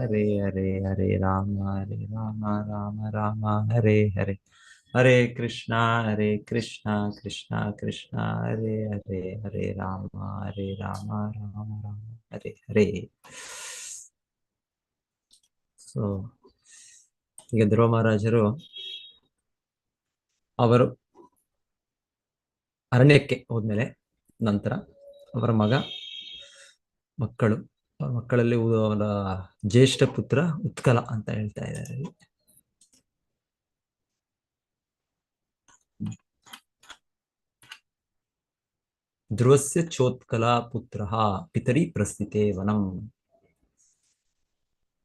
ಹರೇ ಹರೇ ಹರೇ ರಾಮ ರಾಮ ರಾಮ ಹರೇ ಹರೇ. ಹರೇ ಕೃಷ್ಣ ಕೃಷ್ಣ ಕೃಷ್ಣ ಹರೇ ಹರೇ ಹರೇ ರಾಮ ರಾಮ ರಾಮ ಹರೇ ಹರೇ. So ಈಗ ಧ್ರುವ ಮಹಾರಾಜರು ಅವರು ಅರಣ್ಯಕ್ಕೆ ಹೋದ್ಮೇಲೆ ನಂತರ ಅವರ ಮಕ್ಕಳು ಮಕ್ಕಳಲ್ಲಿ ಅವರ ಜ್ಯೇಷ್ಠ ಪುತ್ರ ಉತ್ಕಲ ಅಂತ ಹೇಳ್ತಾ ಇದ್ದಾರೆ. ಧ್ರುವಸ್ಯ ಚೋತ್ಕಲ ಪುತ್ರ ಪಿತರಿ ಪ್ರಸ್ಥಿತೆ ವನಂ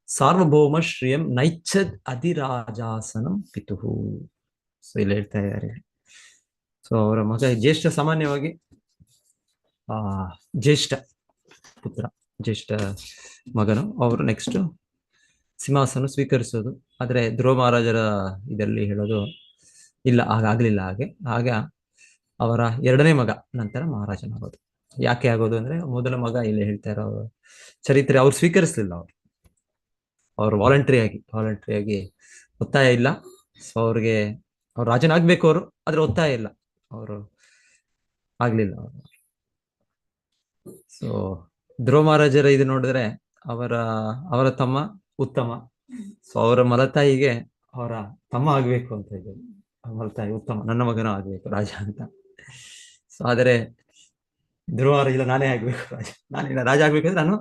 ಸಾರ್ವಭೌಮ ಶ್ರಿಯಂ ನೈಚ್ಛದ್ ಅಧಿರಾಜಾಸನಂ ಪಿತುಹು. ಸೊ ಇಲ್ಲಿ ಹೇಳ್ತಾ ಇದ್ದಾರೆ. ಸೊ ಅವರ ಮಗ ಜ್ಯೇಷ್ಠ, ಸಾಮಾನ್ಯವಾಗಿ ಜ್ಯೇಷ್ಠ ಪುತ್ರ, ಜ್ಯೇಷ್ಠ ಮಗನು ಅವರು ನೆಕ್ಸ್ಟ್ ಸಿಂಹಾಸನ ಸ್ವೀಕರಿಸೋದು. ಆದ್ರೆ ಧ್ರುವ ಮಹಾರಾಜರ ಇದರಲ್ಲಿ ಹೇಳೋದು ಇಲ್ಲ, ಹಾಗಾಗ್ಲಿಲ್ಲ. ಆಗ ಅವರ ಎರಡನೇ ಮಗ ನಂತರ ಮಹಾರಾಜನಾಗೋದು. ಯಾಕೆ ಆಗೋದು ಅಂದ್ರೆ, ಮೊದಲ ಮಗ ಇಲ್ಲಿ ಹೇಳ್ತಾ ಇರೋ ಚರಿತ್ರೆ ಅವ್ರು ಸ್ವೀಕರಿಸಲಿಲ್ಲ. ಅವರು ವಾಲಂಟ್ರಿಯಾಗಿ ಒತ್ತಾಯ ಇಲ್ಲ. ಸೊ ಅವ್ರಿಗೆ ಅವ್ರು ರಾಜನಾಗ್ಬೇಕು ಅವರು, ಆದ್ರೆ ಒತ್ತಾಯ ಇಲ್ಲ, ಅವರು ಆಗ್ಲಿಲ್ಲ ಅವರು. ಸೊ ಧ್ರುವ ಮಹಾರಾಜರ ಇದು ನೋಡಿದ್ರೆ ಅವರ ತಮ್ಮ ಉತ್ತಮ. ಸೊ ಅವರ ಮಲತಾಯಿಗೆ ಅವರ ತಮ್ಮ ಆಗ್ಬೇಕು ಅಂತ ಇದ್ದಾರೆ. ಮಲತಾಯಿ ಉತ್ತಮ, ನನ್ನ ಮಗನೂ ಆಗ್ಬೇಕು ರಾಜ ಅಂತ. ಸೊ ಆದರೆ ಧ್ರುವ ಇಲ್ಲ, ನಾನೇ ಆಗ್ಬೇಕು ರಾಜ, ನಾನಿಲ್ಲ ರಾಜ ಆಗ್ಬೇಕಂದ್ರೆ ನಾನು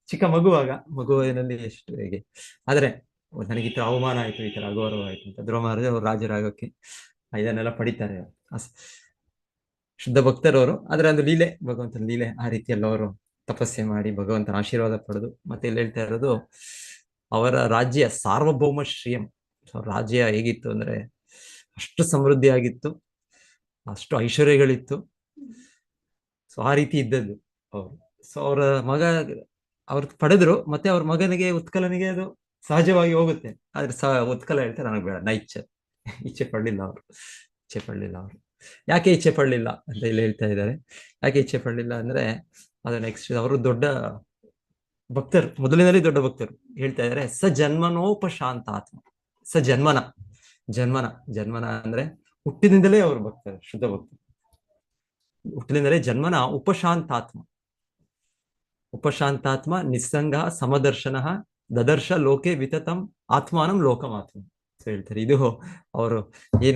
ಚಿಕ್ಕ ಮಗುವಿನಲ್ಲಿ ಎಷ್ಟು ಹೇಗೆ. ಆದ್ರೆ ನನಗಿತ್ತು ಅವಮಾನ ಆಯ್ತು, ಈ ತರ ಅಗೌರವ ಆಯ್ತು ಅಂತ ಧ್ರುವ ಮಹಾರಾಜ ಅವರು ರಾಜರಾಗಕ್ಕೆ ಇದನ್ನೆಲ್ಲ ಪಡಿತಾರೆ. ಶುದ್ಧ ಭಕ್ತರವರು. ಆದ್ರೆ ಒಂದು ಲೀಲೆ, ಭಗವಂತನ ಲೀಲೆ. ಆ ರೀತಿಯಲ್ಲಿ ಅವರು ತಪಸ್ಸೆ ಮಾಡಿ ಭಗವಂತನ ಆಶೀರ್ವಾದ ಪಡೆದು ಮತ್ತೆ ಇಲ್ಲಿ ಹೇಳ್ತಾ ಇರೋದು ಅವರ ರಾಜ್ಯ ಸಾರ್ವಭೌಮ ಶ್ರೀಯಂ. ರಾಜ್ಯ ಹೇಗಿತ್ತು ಅಂದ್ರೆ ಅಷ್ಟು ಸಮೃದ್ಧಿ ಆಗಿತ್ತು, ಅಷ್ಟು ಐಶ್ವರ್ಯಗಳಿತ್ತು. ಸೊ ಆ ರೀತಿ ಇದ್ದದ್ದು ಅವರು. ಸೊ ಅವರ ಮಗ ಅವ್ರು ಪಡೆದ್ರು, ಮತ್ತೆ ಅವ್ರ ಮಗನಿಗೆ ಉತ್ಕಲನಿಗೆ ಅದು ಸಹಜವಾಗಿ ಹೋಗುತ್ತೆ. ಆದ್ರೆ ಉತ್ಕಲ ಹೇಳ್ತಾರೆ ನನಗೆ ಬೇಡ, ಇಚ್ಛೆ ಪಡಲಿಲ್ಲ ಅವರು. ಯಾಕೆ ಇಚ್ಛೆ ಪಡಲಿಲ್ಲ ಅಂತ ಇಲ್ಲಿ ಹೇಳ್ತಾ ಇದ್ದಾರೆ. ಯಾಕೆ ಇಚ್ಛೆ ಪಡಲಿಲ್ಲ ಅಂದ್ರೆ ಅದು ನೆಕ್ಸ್ಟ್ ಅವರು ದೊಡ್ಡ ಭಕ್ತರು, ಮೊದಲಿನಲ್ಲಿ ದೊಡ್ಡ ಭಕ್ತರು. ಹೇಳ್ತಾ ಇದ್ದಾರೆ ಸಜನ್ಮನೋಪಶಾಂತಾತ್ಮ. ಜನ್ಮನ ಅಂದ್ರೆ ಹುಟ್ಟಿನಿಂದಲೇ ಅವರು ಭಕ್ತರು, ಶುದ್ಧ ಭಕ್ತರು. ಹುಟ್ಟಿನಿಂದಲೇ ಜನ್ಮನ ಉಪಶಾಂತಾತ್ಮ ನಿಸ್ಸಂಗ ಸಮದರ್ಶನ ದದರ್ಶ ಲೋಕೆ ವಿತತಂ ಆತ್ಮಾನಂ ಲೋಕಮಾತ್ಮ ಅಂತ ಹೇಳ್ತಾರೆ. ಇದು ಅವರು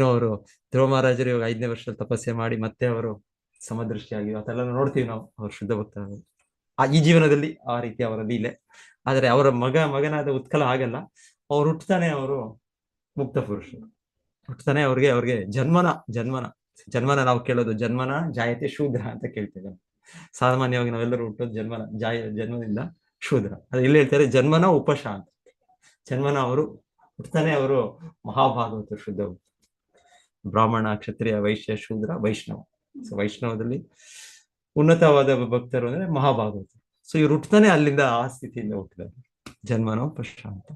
ಅವರು ಧ್ರುವ ಮಹಾರಾಜರು ಇವಾಗ 5ನೇ ವರ್ಷದಲ್ಲಿ ತಪಸ್ಸೆ ಮಾಡಿ ಮತ್ತೆ ಅವರು ಸಮದೃಷ್ಟಿಯಾಗಿ ಅದೆಲ್ಲ ನೋಡ್ತೀವಿ ನಾವು. ಅವರು ಶುದ್ಧ ಭಕ್ತರಾಗಿ ಈ ಜೀವನದಲ್ಲಿ ಆ ರೀತಿ ಅವರಲ್ಲಿ ಇಲ್ಲ. ಆದ್ರೆ ಅವರ ಮಗನಾದ ಉತ್ಕಲ ಆಗಲ್ಲ. ಅವ್ರು ಹುಟ್ಟತಾನೆ ಅವರು ಮುಕ್ತ ಪುರುಷರು. ಹುಟ್ಟತಾನೆ ಅವ್ರಿಗೆ ಜನ್ಮನ ನಾವು ಕೇಳೋದು ಜನ್ಮನ ಜಾಯತೆ ಶೂದ್ರ ಅಂತ ಕೇಳ್ತೇವೆ. ಸಾಮಾನ್ಯವಾಗಿ ನಾವೆಲ್ಲರೂ ಹುಟ್ಟೋದು ಜನ್ಮದಿಂದ ಶೂದ್ರ. ಅದು ಇಲ್ಲಿ ಹೇಳ್ತಾರೆ ಜನ್ಮನ ಉಪಶಾಂತ. ಜನ್ಮನ ಅವರು ಹುಟ್ಟತಾನೆ ಅವರು ಮಹಾಭಾಗವತ ಶುದ್ಧ ಬ್ರಾಹ್ಮಣ, ಕ್ಷತ್ರಿಯ, ವೈಶ್ಯ, ಶೂದ್ರ, ವೈಷ್ಣವ. ಸೊ ವೈಷ್ಣವದಲ್ಲಿ ಉನ್ನತವಾದ ಭಕ್ತರು ಅಂದ್ರೆ ಮಹಾಭಾಗವತ. ಸೊ ಇವ್ರು ಹುಟ್ಟತಾನೆ ಅಲ್ಲಿಂದ ಆ ಸ್ಥಿತಿಯಿಂದ ಹುಟ್ಟಿದ್ದಾರೆ, ಜನ್ಮನೋ ಪ್ರಶಾಂತ.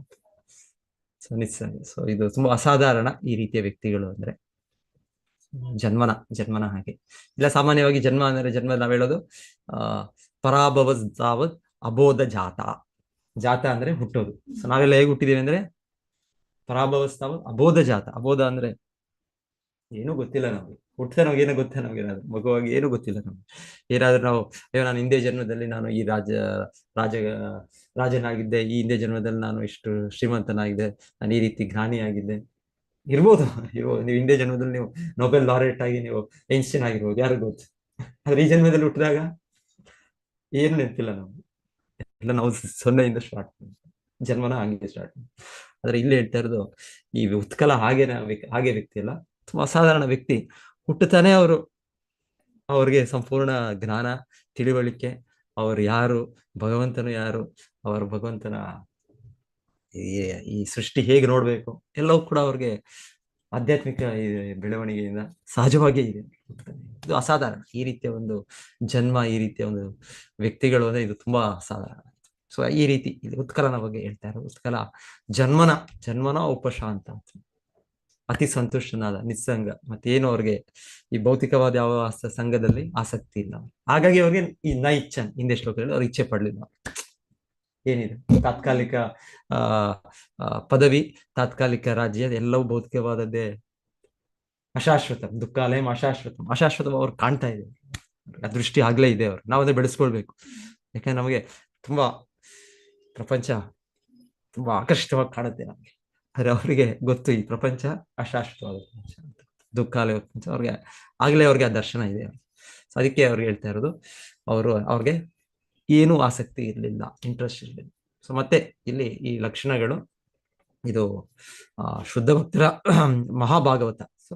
ಸೊ ನಿಸ್ಸಂಗ. ಸೊ ಇದು ತುಂಬಾ ಅಸಾಧಾರಣ ಈ ರೀತಿಯ ವ್ಯಕ್ತಿಗಳು ಅಂದ್ರೆ ಜನ್ಮನ ಹಾಗೆ ಇಲ್ಲ. ಸಾಮಾನ್ಯವಾಗಿ ಜನ್ಮ ನಾವ್ ಹೇಳೋದು ಪರಾಭವದ್ ಅಬೋಧ ಜಾತ ಅಂದ್ರೆ ಹುಟ್ಟೋದು. ಸೊ ನಾವೆಲ್ಲ ಹೇಗೆ ಹುಟ್ಟಿದೀವಿ ಅಂದ್ರೆ ಪರಾಭವಸ್ತಾವತ್ ಅಬೋಧ ಜಾತ. ಅಬೋಧ ಅಂದ್ರೆ ಏನೂ ಗೊತ್ತಿಲ್ಲ ನಮ್ಗೆ. ಹುಟ್ಟದೆ ನಮ್ಗೆ ಏನೋ ಗೊತ್ತ, ನಮ್ಗೆ ಏನಾದ್ರು ಮಗುವಾಗಿ ಏನೂ ಗೊತ್ತಿಲ್ಲ ನಮ್ಗೆ. ಏನಾದ್ರು ನಾವು ನಾನು ಹಿಂದೆ ಜನ್ಮದಲ್ಲಿ ನಾನು ಈ ರಾಜನಾಗಿದ್ದೆ, ಈ ಹಿಂದೆ ಜನ್ಮದಲ್ಲಿ ನಾನು ಇಷ್ಟು ಶ್ರೀಮಂತನಾಗಿದ್ದೆ, ನಾನು ಈ ರೀತಿ ಜ್ಞಾನಿಯಾಗಿದ್ದೆ. ಇರ್ಬೋದು. ನೀವು ಹಿಂದೆ ಜನ್ಮದಲ್ಲಿ ನೀವು ನೊಬೆಲ್ ಲಾರೆಟ್ ಆಗಿ ನೀವು ಐನ್ಸ್ಟೈನ್ ಆಗಿರ್ಬೋದು, ಯಾರು ಗೊತ್ತು. ಆದ್ರೆ ಈ ಜನ್ಮದಲ್ಲಿ ಹುಟ್ಟಿದಾಗ ಏನು ನೆನಪಿಲ್ಲ ನಮ್ಗೆ. ಎಲ್ಲ ನಾವು 0ಯಿಂದ ಸ್ಟಾರ್ಟ್, ಜನ್ಮನ ಹಂಗೆ ಸ್ಟಾರ್ಟ್. ಆದ್ರೆ ಇಲ್ಲಿ ಹೇಳ್ತಾ ಇರೋದು ಈ ಉತ್ಕಲ ಹಾಗೆ ವ್ಯಕ್ತಿ ಅಲ್ಲ, ತುಂಬಾ ಅಸಾಧಾರಣ ವ್ಯಕ್ತಿ. ಹುಟ್ಟುತ್ತಾನೆ ಅವ್ರಿಗೆ ಸಂಪೂರ್ಣ ಜ್ಞಾನ, ತಿಳಿವಳಿಕೆ, ಅವರು ಯಾರು, ಭಗವಂತನು ಯಾರು, ಅವರು ಭಗವಂತನ ಈ ಸೃಷ್ಟಿ ಹೇಗೆ ನೋಡ್ಬೇಕು ಎಲ್ಲವೂ ಕೂಡ ಅವ್ರಿಗೆ ಆಧ್ಯಾತ್ಮಿಕ ಬೆಳವಣಿಗೆಯಿಂದ ಸಹಜವಾಗಿಯೇ ಇದೆ. ಇದು ಅಸಾಧಾರಣ. ಈ ರೀತಿಯ ಒಂದು ಜನ್ಮ, ಈ ರೀತಿಯ ಒಂದು ವ್ಯಕ್ತಿಗಳು ಅಂದ್ರೆ ಇದು ತುಂಬಾ ಅಸಾಧಾರಣ. ಸೊ ಈ ರೀತಿ ಇದು ಉತ್ಕಲನ ಬಗ್ಗೆ ಹೇಳ್ತಾ ಇರೋದು. ಉತ್ಕಲ ಜನ್ಮನ ಉಪಶಾಂತ, ಅತಿ ಸಂತುಷ್ಟನಾದ, ನಿಸ್ಸಂಗ. ಮತ್ತೇನು ಅವ್ರಿಗೆ ಈ ಭೌತಿಕವಾದ ಯಾವ ಸಂಘದಲ್ಲಿ ಆಸಕ್ತಿ ಇಲ್ಲ. ಹಾಗಾಗಿ ಅವ್ರಿಗೆ ಈ ನ ಇಚ್ಛನ್ ಹಿಂದೆ ಶ್ಲೋಕದಲ್ಲಿ ಅವ್ರು ಇಚ್ಛೆ ಪಡ್ಲಿಲ್ಲ. ಏನಿದೆ ತಾತ್ಕಾಲಿಕ ಆ ಪದವಿ, ತಾತ್ಕಾಲಿಕ ರಾಜ್ಯ, ಎಲ್ಲವೂ ಭೌತಿಕವಾದದ್ದೇ. ಅಶಾಶ್ವತಂ ದುಃಖಾಲಯಂ ಅಶಾಶ್ವತಂ, ಅಶಾಶ್ವತಂ ಅವ್ರು ಕಾಣ್ತಾ ಇದೆ, ಆ ದೃಷ್ಟಿ ಆಗ್ಲೇ ಇದೆ ಅವ್ರು. ನಾವು ಅದನ್ನ ಬೆಳೆಸ್ಕೊಳ್ಬೇಕು. ಯಾಕಂದ್ರೆ ನಮಗೆ ತುಂಬಾ ಪ್ರಪಂಚ ತುಂಬಾ ಆಕರ್ಷಿತವಾಗಿ ಕಾಣುತ್ತೆ ನಮಗೆ, ಆದ್ರೆ ಅವರಿಗೆ ಗೊತ್ತು ಈ ಪ್ರಪಂಚ ಅಶಾಶ್ವತವಾದ ಪ್ರಪಂಚ ಅಂತ. ದುಃಖಾಲಯ ಪ್ರಪಂಚ ಅವ್ರಿಗೆ ಆಗ್ಲೇ ಅವ್ರಿಗೆ ಆ ದರ್ಶನ ಇದೆ. ಸೊ ಅದಕ್ಕೆ ಅವ್ರಿಗೆ ಹೇಳ್ತಾ ಇರೋದು, ಅವ್ರಿಗೆ ಏನೂ ಆಸಕ್ತಿ ಇರಲಿಲ್ಲ, ಇಂಟ್ರೆಸ್ಟ್ ಇರಲಿಲ್ಲ. ಸೊ ಮತ್ತೆ ಇಲ್ಲಿ ಈ ಲಕ್ಷಣಗಳು, ಇದು ಶುದ್ಧ ಭಕ್ತರ ಮಹಾಭಾಗವತ. ಸೊ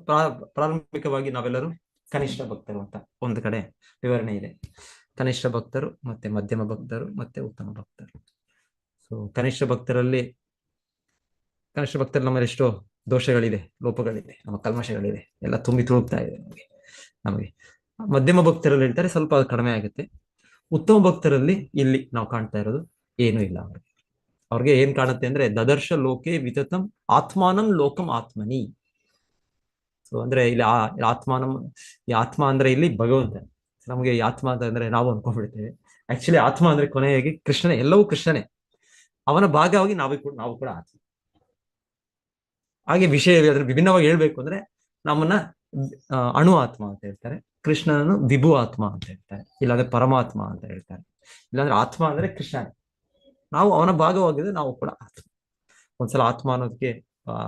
ಪ್ರಾರಂಭಿಕವಾಗಿ ನಾವೆಲ್ಲರೂ ಕನಿಷ್ಠ ಭಕ್ತರು ಅಂತ ಒಂದು ಕಡೆ ವಿವರಣೆ ಇದೆ. ಕನಿಷ್ಠ ಭಕ್ತರು, ಮತ್ತೆ ಮಧ್ಯಮ ಭಕ್ತರು, ಮತ್ತೆ ಉತ್ತಮ ಭಕ್ತರು. ಸೊ ಕನಿಷ್ಠ ಭಕ್ತರಲ್ಲಿ ನಮ್ಮಲ್ಲಿ ಎಷ್ಟೋ ದೋಷಗಳಿದೆ, ಲೋಪಗಳಿದೆ, ನಮ್ಮ ಕಲ್ಮಶಗಳಿದೆ, ಎಲ್ಲ ತುಂಬಿ ತುಳುಕ್ತಾ ಇದೆ ನಮಗೆ. ಮಧ್ಯಮ ಭಕ್ತರಲ್ಲಿ ಹೇಳ್ತಾರೆ ಸ್ವಲ್ಪ ಕಡಿಮೆ ಆಗುತ್ತೆ. ಉತ್ತಮ ಭಕ್ತರಲ್ಲಿ ಇಲ್ಲಿ ನಾವು ಕಾಣ್ತಾ ಇರೋದು ಏನೂ ಇಲ್ಲ. ಅವ್ರಿಗೆ ಏನ್ ಕಾಣುತ್ತೆ ಅಂದ್ರೆ ದದರ್ಶ ಲೋಕೆ ವಿತತಂ ಆತ್ಮಾನಂ ಲೋಕಂ ಆತ್ಮನಿ. ಸೊ ಅಂದ್ರೆ ಇಲ್ಲಿ ಆತ್ಮಾನಂ, ಈ ಆತ್ಮ ಅಂದ್ರೆ ಇಲ್ಲಿ ಭಗವಂತ. ನಮಗೆ ಈ ಆತ್ಮ ಅಂದ್ರೆ ನಾವು ಅನ್ಕೊಂಡ್ಬಿಡ್ತೇವೆ, ಆಕ್ಚುಲಿ ಆತ್ಮ ಅಂದ್ರೆ ಕೊನೆಯಾಗಿ ಕೃಷ್ಣನೇ, ಎಲ್ಲವೂ ಕೃಷ್ಣನೇ, ಅವನ ಭಾಗವಾಗಿ ನಾವು ಕೂಡ ಆತ್ಮ. ಹಾಗೆ ವಿಷಯ ಅದ್ರ ವಿಭಿನ್ನವಾಗಿ ಹೇಳ್ಬೇಕು ಅಂದ್ರೆ ನಮ್ಮನ್ನ ಅಣು ಆತ್ಮ ಅಂತ ಹೇಳ್ತಾರೆ, ಕೃಷ್ಣನನ್ನು ವಿಭು ಆತ್ಮ ಅಂತ ಹೇಳ್ತಾರೆ, ಇಲ್ಲಾಂದ್ರೆ ಪರಮಾತ್ಮ ಅಂತ ಹೇಳ್ತಾರೆ. ಇಲ್ಲಾಂದ್ರೆ ಆತ್ಮ ಅಂದ್ರೆ ಕೃಷ್ಣ, ನಾವು ಅವನ ಭಾಗವಾಗಿದ್ರೆ ನಾವು ಕೂಡ ಆತ್ಮ. ಒಂದ್ಸಲ ಆತ್ಮ ಅನ್ನೋದಕ್ಕೆ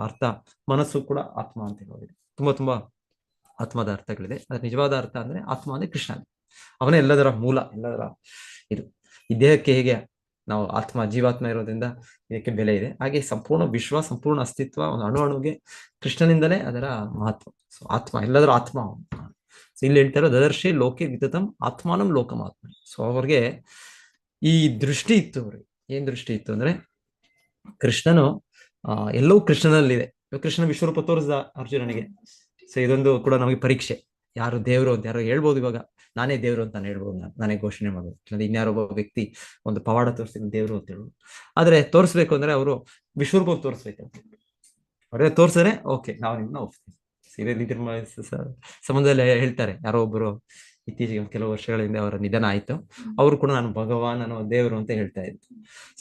ಅರ್ಥ ಮನಸ್ಸು ಕೂಡ ಆತ್ಮ ಅಂತ ಹೇಳೋದಿದೆ. ತುಂಬಾ ಆತ್ಮದ ಅರ್ಥಗಳಿದೆ. ಅದ್ರ ನಿಜವಾದ ಅರ್ಥ ಅಂದ್ರೆ ಆತ್ಮ ಅಂದ್ರೆ ಕೃಷ್ಣ, ಅವನೇ ಎಲ್ಲದರ ಮೂಲ, ಎಲ್ಲದರ ಇದು. ಈ ದೇಹಕ್ಕೆ ಹೇಗೆ ನಾವು ಆತ್ಮ ಜೀವಾತ್ಮ ಇರೋದ್ರಿಂದ ಇದಕ್ಕೆ ಬೆಲೆ ಇದೆ, ಹಾಗೆ ಸಂಪೂರ್ಣ ವಿಶ್ವ, ಸಂಪೂರ್ಣ ಅಸ್ತಿತ್ವ, ಒಂದು ಅಣುವಿಗೆ ಕೃಷ್ಣನಿಂದಲೇ ಅದರ ಮಹತ್ವ. ಸೊ ಆತ್ಮ ಎಲ್ಲದರ ಆತ್ಮ. ಸೊ ಇಲ್ಲಿ ಹೇಳ್ತಾರೋ ದದರ್ಶಿ ಲೋಕೆ ವಿತತಂ ಆತ್ಮಾನಂ ಲೋಕಂ ಆತ್ಮ. ಸೊ ಅವ್ರಿಗೆ ಈ ದೃಷ್ಟಿ ಇತ್ತು. ಅವ್ರಿಗೆ ಏನ್ ದೃಷ್ಟಿ ಇತ್ತು ಅಂದ್ರೆ ಕೃಷ್ಣನು ಎಲ್ಲವೂ ಕೃಷ್ಣನಲ್ಲಿದೆ. ಕೃಷ್ಣ ವಿಶ್ವರೂಪ ತೋರಿಸಿದ ಅರ್ಜುನನಿಗೆ. ಸೊ ಇದೊಂದು ಕೂಡ ನಮಗೆ ಪರೀಕ್ಷೆ, ಯಾರು ದೇವರು ಅಂತ ಯಾರೋ ಹೇಳ್ಬೋದು. ಇವಾಗ ನಾನೇ ದೇವರು ಅಂತ ಹೇಳ್ಬೋದು, ನಾನೇ ಘೋಷಣೆ ಮಾಡ್ಬೋದು. ಇಲ್ಲಾಂದ್ರೆ ಇನ್ಯಾರೊಬ್ಬ ವ್ಯಕ್ತಿ ಒಂದು ಪವಾಡ ತೋರಿಸಿ ದೇವರು ಅಂತ ಹೇಳ್ಬೋದು. ಆದ್ರೆ ತೋರಿಸ್ಬೇಕು ಅಂದ್ರೆ ಅವರು ವಿಶ್ವರೂಪ ತೋರಿಸ್ಬೇಕಂತ, ಅವ್ರಿಗೆ ತೋರ್ಸಿದ್ರೆ ಓಕೆ ನಾವು ನಿಮ್ಮನ್ನ ಒಪ್ತೀವಿ. ಸಂಬಂಧದಲ್ಲಿ ಹೇಳ್ತಾರೆ, ಯಾರೋ ಒಬ್ಬರು ಇತ್ತೀಚೆಗೆ ಕೆಲವು ವರ್ಷಗಳ ಹಿಂದೆ ಅವರ ನಿಧನ ಆಯ್ತು. ಅವರು ಕೂಡ ನಾನು ಭಗವಾನ್, ನಾನು ದೇವರು ಅಂತ ಹೇಳ್ತಾ ಇದ್ರು.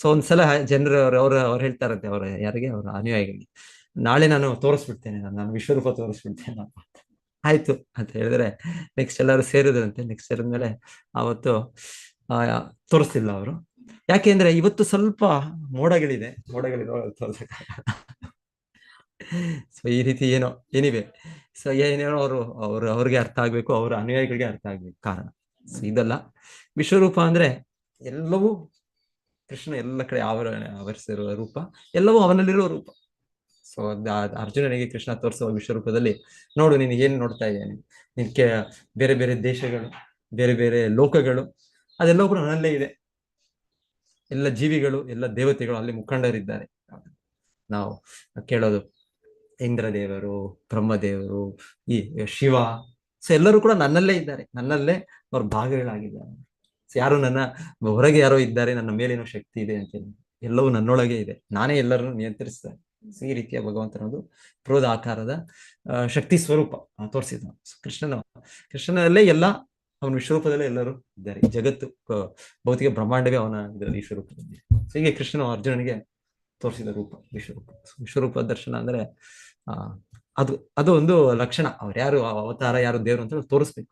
ಸೊ ಒಂದ್ಸಲ ಜನರು ಅವ್ರು ಹೇಳ್ತಾರಂತೆ, ಅವ್ರ ಯಾರಿಗೆ, ಅವ್ರ ಅನುಯಾಯಿಗಳಿಗೆ, ನಾಳೆ ನಾನು ತೋರಿಸ್ಬಿಡ್ತೇನೆ, ನಾನು ವಿಶ್ವರೂಪ ತೋರಿಸ್ಬಿಡ್ತೇನೆ ಆಯ್ತು ಅಂತ ಹೇಳಿದ್ರೆ ನೆಕ್ಸ್ಟ್ ಎಲ್ಲರೂ ಸೇರಿದ್ರಂತೆ. ನೆಕ್ಸ್ಟ್ ಸೇರಿದ್ಮೇಲೆ ಅವತ್ತು ತೋರಿಸ್ತಿಲ್ಲ ಅವರು. ಯಾಕೆಂದ್ರೆ ಇವತ್ತು ಸ್ವಲ್ಪ ಮೋಡಗಳಿದೆ ಸೊ ಈ ರೀತಿ ಏನಿವೆ. ಸೊ ಏನೇನೋ ಅವ್ರಿಗೆ ಅರ್ಥ ಆಗ್ಬೇಕು, ಅವ್ರ ಅನುಯಾಯಿಗಳಿಗೆ ಅರ್ಥ ಆಗ್ಬೇಕು ಕಾರಣ. ಸೊ ಇದಲ್ಲ, ವಿಶ್ವರೂಪ ಅಂದ್ರೆ ಎಲ್ಲವೂ ಕೃಷ್ಣ ಎಲ್ಲ ಕಡೆ ಆವರಿಸಿರುವ ರೂಪ, ಎಲ್ಲವೂ ಅವನಲ್ಲಿರುವ ರೂಪ. ಸೊ ಅರ್ಜುನನಿಗೆ ಕೃಷ್ಣ ತೋರಿಸುವ ವಿಶ್ವರೂಪದಲ್ಲಿ, ನೋಡು ನೀನು ಏನ್ ನೋಡ್ತಾ ಇದ್ದೇನೆ, ನಿನ್ಗೆ ಬೇರೆ ಬೇರೆ ದೇಶಗಳು, ಬೇರೆ ಬೇರೆ ಲೋಕಗಳು, ಅದೆಲ್ಲವೂ ಕೂಡ ನನ್ನಲ್ಲೇ ಇದೆ. ಎಲ್ಲ ಜೀವಿಗಳು, ಎಲ್ಲ ದೇವತೆಗಳು, ಅಲ್ಲಿ ಮುಖಂಡರಿದ್ದಾರೆ. ನಾವು ಕೇಳೋದು ಇಂದ್ರದೇವರು, ಬ್ರಹ್ಮದೇವರು, ಈ ಶಿವ, ಸೊ ಎಲ್ಲರೂ ಕೂಡ ನನ್ನಲ್ಲೇ ಇದ್ದಾರೆ, ನನ್ನಲ್ಲೇ ಅವ್ರ ಭಾಗಗಳಾಗಿದ್ದಾರೆ. ಸೊ ಯಾರು ನನ್ನ ಹೊರಗೆ ಯಾರೋ ಇದ್ದಾರೆ, ನನ್ನ ಮೇಲೇನೋ ಶಕ್ತಿ ಇದೆ ಅಂತ, ಎಲ್ಲವೂ ನನ್ನೊಳಗೆ ಇದೆ, ನಾನೇ ಎಲ್ಲರನ್ನು ನಿಯಂತ್ರಿಸ್ತೇನೆ. ಸೊ ಈ ರೀತಿಯ ಭಗವಂತನದು ಕ್ರೋಧ ಆಕಾರದ ಶಕ್ತಿ ಸ್ವರೂಪ ತೋರಿಸಿದ ಕೃಷ್ಣನಲ್ಲೇ ಎಲ್ಲ, ಅವನ ವಿಶ್ವರೂಪದಲ್ಲೇ ಎಲ್ಲರೂ ಇದ್ದಾರೆ. ಈ ಜಗತ್ತು, ಭೌತಿಕ ಬ್ರಹ್ಮಾಂಡವೇ ಅವನ ವಿಶ್ವರೂಪದಲ್ಲಿ. ಸೊ ಹೀಗೆ ಕೃಷ್ಣನು ಅರ್ಜುನನಿಗೆ ತೋರಿಸಿದ ರೂಪ ವಿಶ್ವರೂಪ. ವಿಶ್ವರೂಪ ದರ್ಶನ ಅಂದ್ರೆ ಅದು ಒಂದು ಲಕ್ಷಣ. ಅವ್ರು ಯಾರು ಅವತಾರ, ಯಾರು ದೇವರು ಅಂತ ತೋರಿಸ್ಬೇಕು.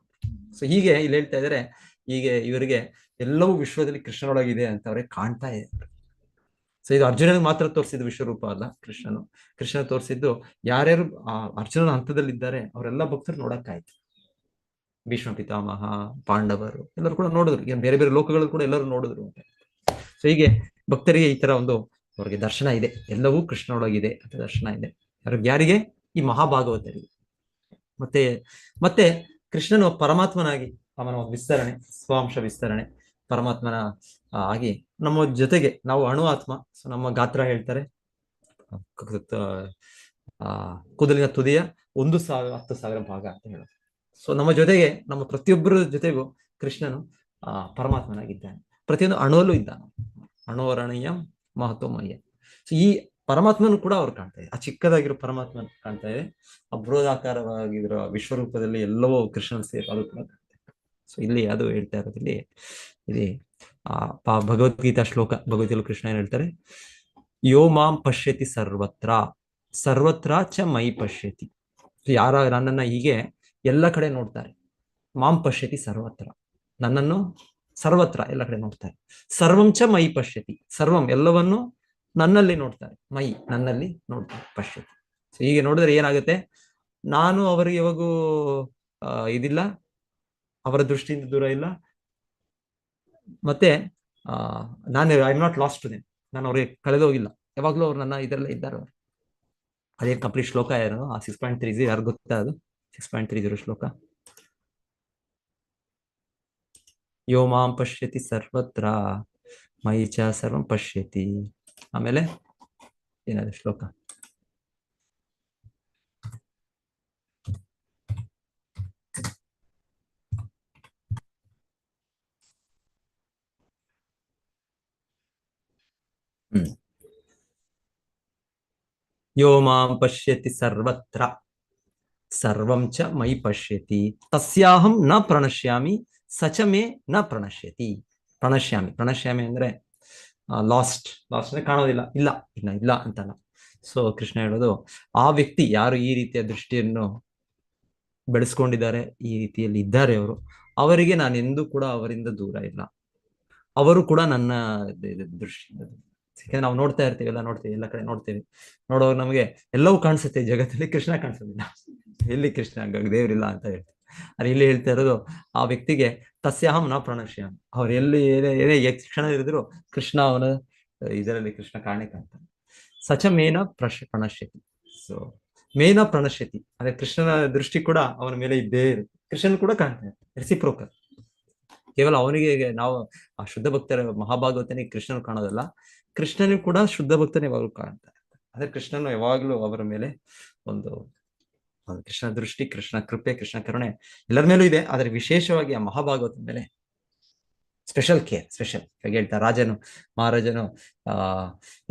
ಸೊ ಹೀಗೆ ಇಲ್ಲಿ ಹೇಳ್ತಾ ಇದ್ದಾರೆ, ಹೀಗೆ ಇವರಿಗೆ ಎಲ್ಲವೂ ವಿಶ್ವದಲ್ಲಿ ಕೃಷ್ಣನೊಳಗಿದೆ ಅಂತ ಅವ್ರಿಗೆ ಕಾಣ್ತಾ ಇದೆ. ಸೊ ಇದು ಅರ್ಜುನನಿಗೆ ಮಾತ್ರ ತೋರಿಸಿದ ವಿಶ್ವರೂಪ ಅಲ್ಲ. ಕೃಷ್ಣ ತೋರಿಸಿದ್ದು ಯಾರ್ಯಾರು ಅರ್ಜುನನ ಹಂತದಲ್ಲಿದ್ದಾರೆ ಅವರೆಲ್ಲ ಭಕ್ತರು ನೋಡಕ್ಕಾಯ್ತು. ಭೀಷ್ಮ ಪಿತಾಮಹ, ಪಾಂಡವರು ಎಲ್ಲರೂ ಕೂಡ ನೋಡಿದ್ರು, ಬೇರೆ ಬೇರೆ ಲೋಕಗಳು ಕೂಡ ಎಲ್ಲರೂ ನೋಡಿದ್ರು ಅಂತ. ಸೊ ಹೀಗೆ ಭಕ್ತರಿಗೆ ಈ ತರ ಒಂದು ಅವ್ರಿಗೆ ದರ್ಶನ ಇದೆ, ಎಲ್ಲವೂ ಕೃಷ್ಣನೊಳಗಿದೆ ಅಂತ ದರ್ಶನ ಇದೆ. ಯಾರಿಗೆ? ಈ ಮಹಾಭಾಗವತರಿಗೆ. ಮತ್ತೆ ಕೃಷ್ಣನು ಪರಮಾತ್ಮನಾಗಿ, ಅವನ ವಿಸ್ತರಣೆ, ಸ್ವಾಂಶ ವಿಸ್ತರಣೆ, ಪರಮಾತ್ಮನ ಆಗಿ ನಮ್ಮ ಜೊತೆಗೆ, ನಾವು ಅಣು ಆತ್ಮ. ಸೊ ನಮ್ಮ ಗಾತ್ರ ಹೇಳ್ತಾರೆ ಕೂದಲಿನ ತುದಿಯ 1,000-10,000 ಭಾಗ ಅಂತ ಹೇಳೋದು. ಸೊ ನಮ್ಮ ಜೊತೆಗೆ, ನಮ್ಮ ಪ್ರತಿಯೊಬ್ಬರ ಜೊತೆಗೂ ಕೃಷ್ಣನು ಪರಮಾತ್ಮನಾಗಿದ್ದಾನೆ. ಪ್ರತಿಯೊಂದು ಅಣುವಲ್ಲೂ ಇದ್ದಾನೆ. ಅಣುವರಣೀಯಂ ಮಹತ್ವಮಯ್ಯ. ಸೊ ಈ ಪರಮಾತ್ಮನು ಕೂಡ ಅವ್ರು ಕಾಣ್ತಾ ಇದೆ, ಆ ಚಿಕ್ಕದಾಗಿರೋ ಪರಮಾತ್ಮನ ಕಾಣ್ತಾ ಇದೆ. ಆ ಬೃಹದಾಕಾರವಾಗಿರೋ ವಿಶ್ವರೂಪದಲ್ಲಿ ಎಲ್ಲವೂ ಕೃಷ್ಣನ ಸೇರಿ ಅದು ಕೂಡ ಕಾಣ್ತಾ ಇದೆ. ಸೊ ಇಲ್ಲಿ ಅದು ಹೇಳ್ತಾ ಇರೋದಿಲ್ಲಿ, ಇಲ್ಲಿ ಭಗವದ್ಗೀತಾ ಶ್ಲೋಕ, ಭಗವದ್ಗೀತಾ ಕೃಷ್ಣ ಏನ್ ಹೇಳ್ತಾರೆ, ಯೋ ಮಾಂ ಪಶ್ಯತಿ ಸರ್ವತ್ರ ಸರ್ವತ್ರ ಚ ಮೈ ಪಶ್ಯತಿ. ಯಾರ ನನ್ನನ್ನ ಹೀಗೆ ಎಲ್ಲ ಕಡೆ ನೋಡ್ತಾರೆ, ಮಾಂ ಪಶ್ಯತಿ ಸರ್ವತ್ರ, ನನ್ನನ್ನು ಸರ್ವತ್ರ ಎಲ್ಲ ಕಡೆ ನೋಡ್ತಾರೆ, ಸರ್ವಂ ಚ ಮೈ ಪಶ್ಯತಿ, ಸರ್ವಂ ಎಲ್ಲವನ್ನು ನನ್ನಲ್ಲಿ ನೋಡ್ತಾರೆ, ಮೈ ನನ್ನಲ್ಲಿ ನೋಡ್ತಾರೆ, ಪಶ್ಯತಿ. ಸೊ ಹೀಗೆ ನೋಡಿದ್ರೆ ಏನಾಗುತ್ತೆ, ನಾನು ಅವರಿಗೆ ಯಾವಾಗೂ ಇದಿಲ್ಲ, ಅವರ ದೃಷ್ಟಿಯಿಂದ ದೂರ ಇಲ್ಲ, ಮತ್ತೆ ನಾನು I am not lost to them, ನಾನು ಅವ್ರಿಗೆ ಕಳೆದೋಗಿಲ್ಲ, ಯಾವಾಗ್ಲೂ ಅವ್ರು ನನ್ನ ಇದರಲ್ಲೇ ಇದ್ದಾರೆ. ಅವರು ಅದೇ ಕಂಪ್ಲೀಟ್ ಶ್ಲೋಕ ಏನು, ಆ 6.30 ಯಾರು ಗೊತ್ತಾ, ಅದು 6.30 ಶ್ಲೋಕ. ಯೋ ಮಾಂ ಪಶ್ಯತಿ ಸರ್ವತ್ರ ಮೈ ಚ ಸರ್ವಂ ಪಶ್ಯತಿ. ಆಮೇಲೆ ಏನದು ಶ್ಲೋಕ, ಯೋ ಮಾಂ ಪಶ್ಯತಿ ಸರ್ವತ್ರ ಸರ್ವಂ ಚ ಮೈ ಪಶ್ಯತಿ ತಸ್ಯಾಹಂ ನ ಪ್ರಣಶ್ಯಾಮಿ ಸಚ ಮೇ ನ ಪ್ರಣಶ್ಯತಿ. ಪ್ರಣಶ್ಯಾಮಿ, ಪ್ರಣಶ್ಯಾಮಿ ಅಂದ್ರೆ ಲಾಸ್ಟ್, ಲಾಸ್ಟ್ ಅಂದ್ರೆ ಕಾಣೋದಿಲ್ಲ, ಇಲ್ಲ ಇನ್ನ ಇಲ್ಲ ಅಂತಲ್ಲ. ಸೊ ಕೃಷ್ಣ ಹೇಳೋದು, ಆ ವ್ಯಕ್ತಿ ಯಾರು ಈ ರೀತಿಯ ದೃಷ್ಟಿಯನ್ನು ಬೆಳೆಸ್ಕೊಂಡಿದ್ದಾರೆ, ಈ ರೀತಿಯಲ್ಲಿ ಇದ್ದಾರೆ ಅವರು, ಅವರಿಗೆ ನಾನು ಎಂದೂ ಕೂಡ ಅವರಿಂದ ದೂರ ಇಲ್ಲ, ಅವರು ಕೂಡ ನನ್ನ ದೃಷ್ಟಿಯಿಂದ. ಯಾಕಂದ್ರೆ ನಾವು ನೋಡ್ತಾ ಇರ್ತೀವಿ, ಎಲ್ಲ ನೋಡ್ತೀವಿ, ಎಲ್ಲ ಕಡೆ ನೋಡ್ತೀವಿ, ನೋಡುವಾಗ ನಮಗೆ ಎಲ್ಲವೂ ಕಾಣಿಸುತ್ತೆ, ಜಗತ್ತಲ್ಲಿ ಕೃಷ್ಣ ಕಾಣಿಸೋದಿಲ್ಲ, ಎಲ್ಲಿ ಕೃಷ್ಣ, ದೇವರಿಲ್ಲ ಅಂತ ಹೇಳ್ತೀವಿ. ಅಲ್ಲಿ ಇಲ್ಲಿ ಹೇಳ್ತಾ ಇರೋದು, ಆ ವ್ಯಕ್ತಿಗೆ ತಸ್ಯಾಹಂ ನ ಪ್ರಣಶ್ಯಾಮ್, ಅವ್ರು ಎಲ್ಲಿ ಏನೇ ಕ್ಷಣ ಇರಿದ್ರು ಕೃಷ್ಣ ಅವನ ಇದರಲ್ಲಿ ಕೃಷ್ಣ ಕಾಣೆ ಕಾಣ್ತಾನೆ. ಸಚ ಮೇನ ಪ್ರಣಶ್ಯತಿ. ಸೊ ಮೇನ ಪ್ರಣಶ್ಯತಿ ಅಂದ್ರೆ ಕೃಷ್ಣನ ದೃಷ್ಟಿ ಕೂಡ ಅವನ ಮೇಲೆ ಇದ್ದೇ ಇರುತ್ತೆ, ಕೃಷ್ಣನ್ ಕೂಡ ಕಾಣ್ತಾನೆ, ರೆಸಿಪ್ರೋಕಲ್. ಕೇವಲ ಅವನಿಗೆ ನಾವು ಆ ಶುದ್ಧ ಭಕ್ತರ ಮಹಾಭಾಗವತನಿಗೆ ಕೃಷ್ಣನ್ ಕಾಣೋದಲ್ಲ, ಕೃಷ್ಣನಿಗೆ ಕೂಡ ಶುದ್ಧ ಭಕ್ತನ ಯಾವಾಗಲೂ ಕಾಣ್ತಾರೆ. ಆದ್ರೆ ಕೃಷ್ಣನು ಯಾವಾಗ್ಲೂ ಅವರ ಮೇಲೆ ಒಂದು ಕೃಷ್ಣ ದೃಷ್ಟಿ, ಕೃಷ್ಣ ಕೃಪೆ, ಕೃಷ್ಣ ಕರುಣೆ ಎಲ್ಲರ ಮೇಲೂ ಇದೆ, ಆದ್ರೆ ವಿಶೇಷವಾಗಿ ಆ ಮಹಾಭಾಗವತನ ಮೇಲೆ ಸ್ಪೆಷಲ್ ಕೇರ್, ಸ್ಪೆಷಲ್ ಹಾಗೆ ಹೇಳ್ತಾರೆ. ರಾಜನು, ಮಹಾರಾಜನು